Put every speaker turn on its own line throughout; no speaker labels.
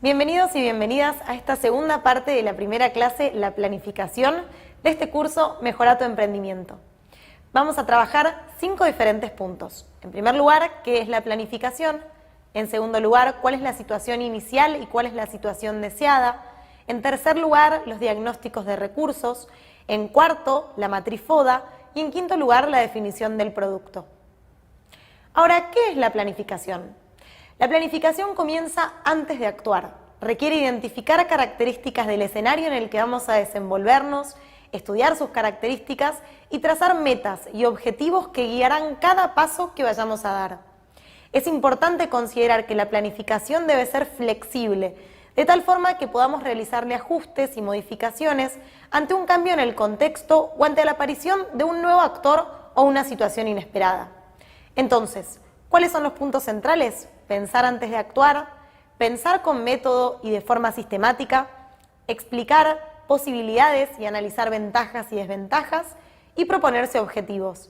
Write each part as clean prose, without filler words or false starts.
Bienvenidos y bienvenidas a esta segunda parte de la primera clase, la planificación, de este curso Mejora tu emprendimiento. Vamos a trabajar 5 diferentes puntos. En primer lugar, ¿qué es la planificación? En segundo lugar, ¿cuál es la situación inicial y cuál es la situación deseada? En tercer lugar, los diagnósticos de recursos. En cuarto, la matriz FODA. Y en quinto lugar, la definición del producto. Ahora, ¿qué es la planificación? La planificación comienza antes de actuar. Requiere identificar características del escenario en el que vamos a desenvolvernos, estudiar sus características y trazar metas y objetivos que guiarán cada paso que vayamos a dar. Es importante considerar que la planificación debe ser flexible, de tal forma que podamos realizarle ajustes y modificaciones ante un cambio en el contexto o ante la aparición de un nuevo actor o una situación inesperada. Entonces, ¿cuáles son los puntos centrales? Pensar antes de actuar, pensar con método y de forma sistemática, explicar posibilidades y analizar ventajas y desventajas y proponerse objetivos.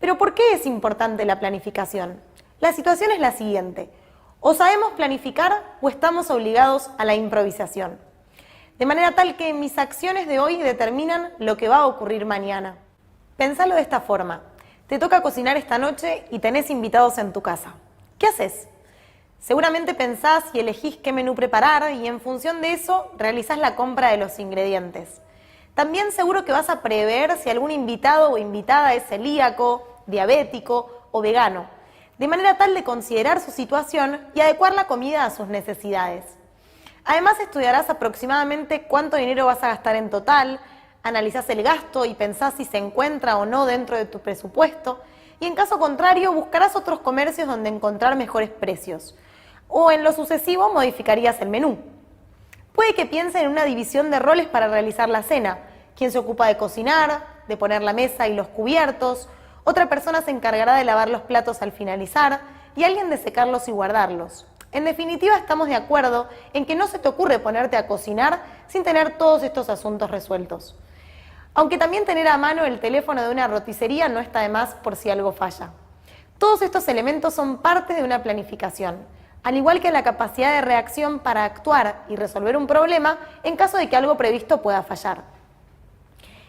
Pero ¿por qué es importante la planificación? La situación es la siguiente: o sabemos planificar o estamos obligados a la improvisación. De manera tal que mis acciones de hoy determinan lo que va a ocurrir mañana. Pensalo de esta forma: te toca cocinar esta noche y tenés invitados en tu casa. ¿Qué haces? Seguramente pensás y elegís qué menú preparar y en función de eso realizás la compra de los ingredientes. También seguro que vas a prever si algún invitado o invitada es celíaco, diabético o vegano, de manera tal de considerar su situación y adecuar la comida a sus necesidades. Además, estudiarás aproximadamente cuánto dinero vas a gastar en total, analizás el gasto y pensás si se encuentra o no dentro de tu presupuesto, y en caso contrario buscarás otros comercios donde encontrar mejores precios, o en lo sucesivo modificarías el menú. Puede que pienses en una división de roles para realizar la cena: quien se ocupa de cocinar, de poner la mesa y los cubiertos, otra persona se encargará de lavar los platos al finalizar y alguien de secarlos y guardarlos. En definitiva, estamos de acuerdo en que no se te ocurre ponerte a cocinar sin tener todos estos asuntos resueltos. Aunque también tener a mano el teléfono de una roticería no está de más por si algo falla. Todos estos elementos son parte de una planificación, al igual que la capacidad de reacción para actuar y resolver un problema en caso de que algo previsto pueda fallar.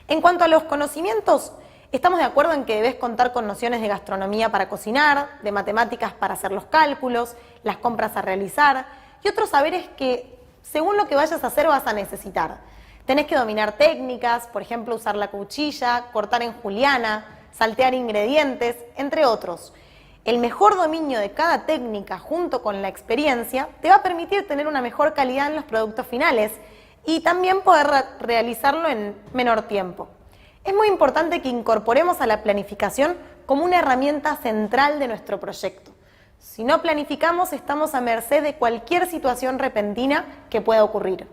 En cuanto a los conocimientos, estamos de acuerdo en que debes contar con nociones de gastronomía para cocinar, de matemáticas para hacer los cálculos, las compras a realizar y otros saberes que, según lo que vayas a hacer, vas a necesitar. Tenés que dominar técnicas, por ejemplo, usar la cuchilla, cortar en juliana, saltear ingredientes, entre otros. El mejor dominio de cada técnica junto con la experiencia te va a permitir tener una mejor calidad en los productos finales y también poder realizarlo en menor tiempo. Es muy importante que incorporemos a la planificación como una herramienta central de nuestro proyecto. Si no planificamos, estamos a merced de cualquier situación repentina que pueda ocurrir.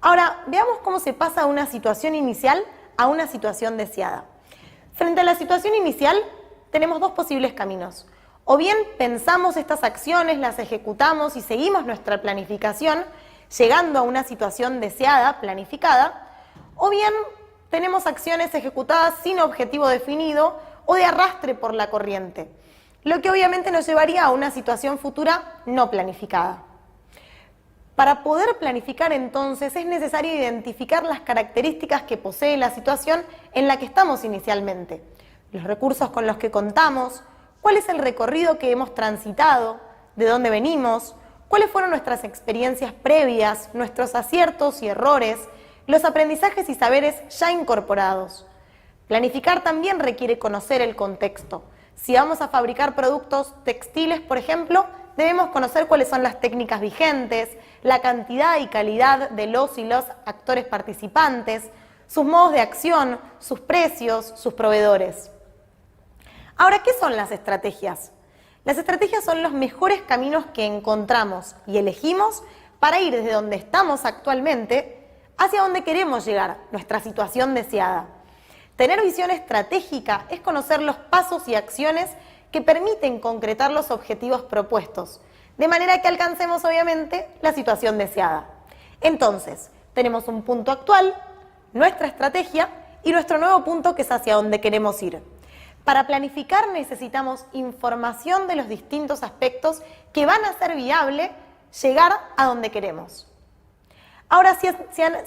Ahora, veamos cómo se pasa de una situación inicial a una situación deseada. Frente a la situación inicial, tenemos dos posibles caminos. O bien pensamos estas acciones, las ejecutamos y seguimos nuestra planificación, llegando a una situación deseada, planificada, o bien tenemos acciones ejecutadas sin objetivo definido o de arrastre por la corriente, lo que obviamente nos llevaría a una situación futura no planificada. Para poder planificar, entonces, es necesario identificar las características que posee la situación en la que estamos inicialmente, los recursos con los que contamos, cuál es el recorrido que hemos transitado, de dónde venimos, cuáles fueron nuestras experiencias previas, nuestros aciertos y errores, los aprendizajes y saberes ya incorporados. Planificar también requiere conocer el contexto. Si vamos a fabricar productos textiles, por ejemplo, debemos conocer cuáles son las técnicas vigentes, la cantidad y calidad de los y los actores participantes, sus modos de acción, sus precios, sus proveedores. Ahora, ¿qué son las estrategias? Las estrategias son los mejores caminos que encontramos y elegimos para ir desde donde estamos actualmente hacia donde queremos llegar, nuestra situación deseada. Tener visión estratégica es conocer los pasos y acciones que permiten concretar los objetivos propuestos, de manera que alcancemos obviamente la situación deseada. Entonces, tenemos un punto actual, nuestra estrategia y nuestro nuevo punto que es hacia donde queremos ir. Para planificar necesitamos información de los distintos aspectos que van a hacer viable llegar a donde queremos. Ahora,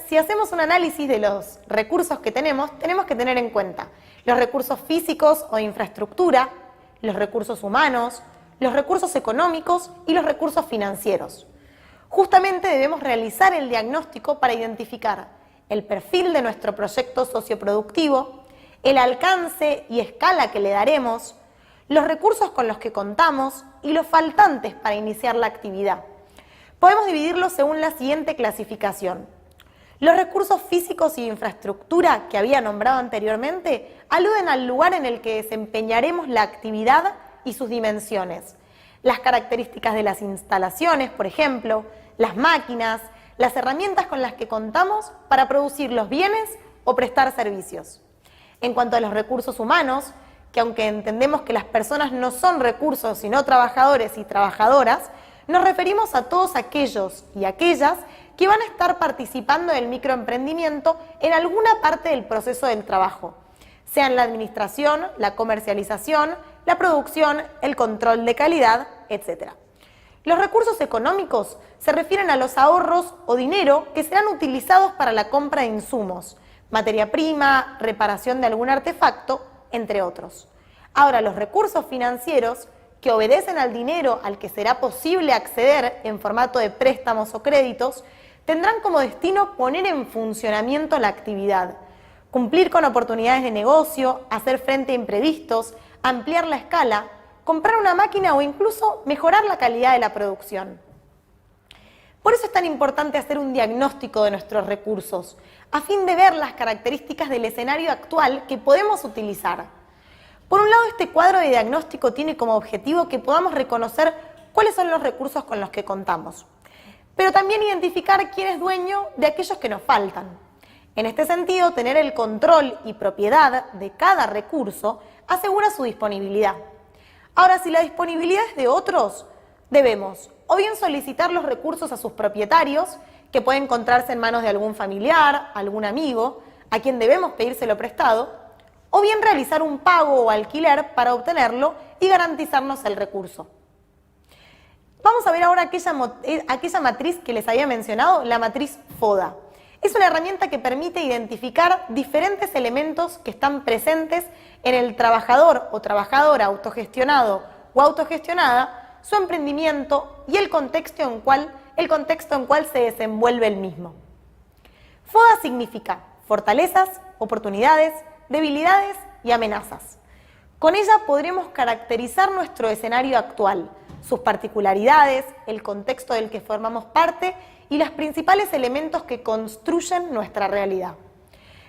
si hacemos un análisis de los recursos que tenemos que tener en cuenta los recursos físicos o de infraestructura, los recursos humanos, los recursos económicos y los recursos financieros. Justamente debemos realizar el diagnóstico para identificar el perfil de nuestro proyecto socioproductivo, el alcance y escala que le daremos, los recursos con los que contamos y los faltantes para iniciar la actividad. Podemos dividirlos según la siguiente clasificación. Los recursos físicos y de infraestructura que había nombrado anteriormente aluden al lugar en el que desempeñaremos la actividad y sus dimensiones. Las características de las instalaciones, por ejemplo, las máquinas, las herramientas con las que contamos para producir los bienes o prestar servicios. En cuanto a los recursos humanos, que aunque entendemos que las personas no son recursos sino trabajadores y trabajadoras, nos referimos a todos aquellos y aquellas que van a estar participando del microemprendimiento en alguna parte del proceso del trabajo, sea en la administración, la comercialización, la producción, el control de calidad, etc. Los recursos económicos se refieren a los ahorros o dinero que serán utilizados para la compra de insumos, materia prima, reparación de algún artefacto, entre otros. Ahora, los recursos financieros, que obedecen al dinero al que será posible acceder en formato de préstamos o créditos, tendrán como destino poner en funcionamiento la actividad, cumplir con oportunidades de negocio, hacer frente a imprevistos, ampliar la escala, comprar una máquina o incluso mejorar la calidad de la producción. Por eso es tan importante hacer un diagnóstico de nuestros recursos, a fin de ver las características del escenario actual que podemos utilizar. Por un lado, este cuadro de diagnóstico tiene como objetivo que podamos reconocer cuáles son los recursos con los que contamos, pero también identificar quién es dueño de aquellos que nos faltan. En este sentido, tener el control y propiedad de cada recurso asegura su disponibilidad. Ahora, si la disponibilidad es de otros, debemos o bien solicitar los recursos a sus propietarios, que pueden encontrarse en manos de algún familiar, algún amigo, a quien debemos pedírselo prestado, o bien realizar un pago o alquiler para obtenerlo y garantizarnos el recurso. Vamos a ver ahora aquella matriz que les había mencionado, la matriz FODA. Es una herramienta que permite identificar diferentes elementos que están presentes en el trabajador o trabajadora autogestionado o autogestionada, su emprendimiento y el contexto en cual se desenvuelve el mismo. FODA significa fortalezas, oportunidades, debilidades y amenazas. Con ella podremos caracterizar nuestro escenario actual, sus particularidades, el contexto del que formamos parte y los principales elementos que construyen nuestra realidad.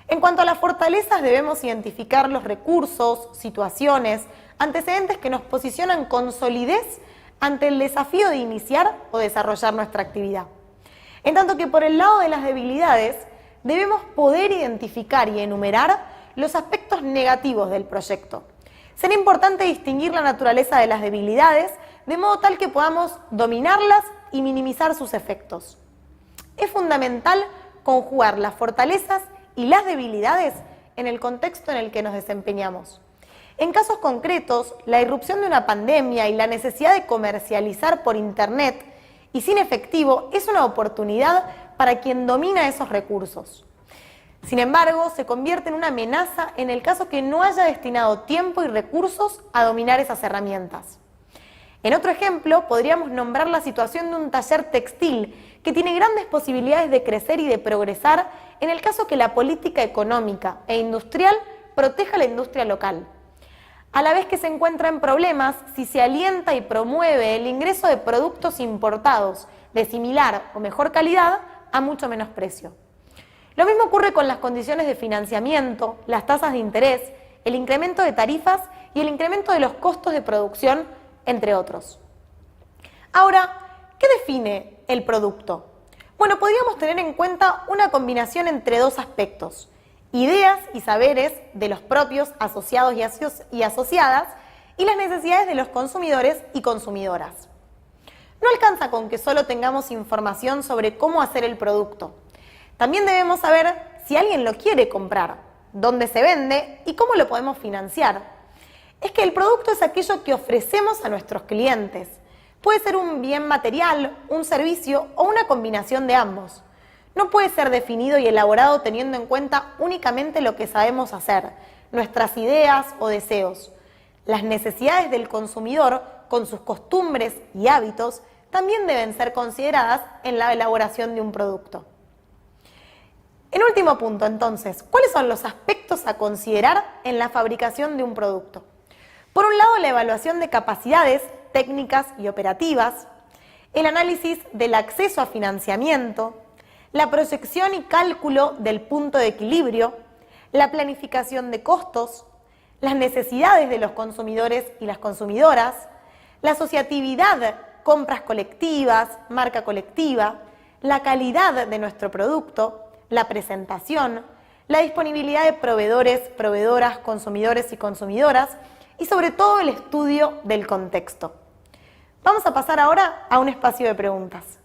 En cuanto a las fortalezas, debemos identificar los recursos, situaciones, antecedentes que nos posicionan con solidez ante el desafío de iniciar o desarrollar nuestra actividad. En tanto que por el lado de las debilidades, debemos poder identificar y enumerar los aspectos negativos del proyecto. Será importante distinguir la naturaleza de las debilidades, de modo tal que podamos dominarlas y minimizar sus efectos. Es fundamental conjugar las fortalezas y las debilidades en el contexto en el que nos desempeñamos. En casos concretos, la irrupción de una pandemia y la necesidad de comercializar por Internet y sin efectivo es una oportunidad para quien domina esos recursos. Sin embargo, se convierte en una amenaza en el caso que no haya destinado tiempo y recursos a dominar esas herramientas. En otro ejemplo, podríamos nombrar la situación de un taller textil que tiene grandes posibilidades de crecer y de progresar en el caso que la política económica e industrial proteja la industria local. A la vez que se encuentra en problemas si se alienta y promueve el ingreso de productos importados de similar o mejor calidad a mucho menos precio. Lo mismo ocurre con las condiciones de financiamiento, las tasas de interés, el incremento de tarifas y el incremento de los costos de producción, entre otros. Ahora, ¿qué define el producto? Bueno, podríamos tener en cuenta una combinación entre dos aspectos: ideas y saberes de los propios asociados y asociadas y las necesidades de los consumidores y consumidoras. No alcanza con que solo tengamos información sobre cómo hacer el producto. También debemos saber si alguien lo quiere comprar, dónde se vende y cómo lo podemos financiar. Es que el producto es aquello que ofrecemos a nuestros clientes. Puede ser un bien material, un servicio o una combinación de ambos. No puede ser definido y elaborado teniendo en cuenta únicamente lo que sabemos hacer, nuestras ideas o deseos. Las necesidades del consumidor, con sus costumbres y hábitos, también deben ser consideradas en la elaboración de un producto. En último punto, entonces, ¿cuáles son los aspectos a considerar en la fabricación de un producto? Por un lado, la evaluación de capacidades técnicas y operativas, el análisis del acceso a financiamiento, la proyección y cálculo del punto de equilibrio, la planificación de costos, las necesidades de los consumidores y las consumidoras, la asociatividad, compras colectivas, marca colectiva, la calidad de nuestro producto, la presentación, la disponibilidad de proveedores, proveedoras, consumidores y consumidoras y sobre todo el estudio del contexto. Vamos a pasar ahora a un espacio de preguntas.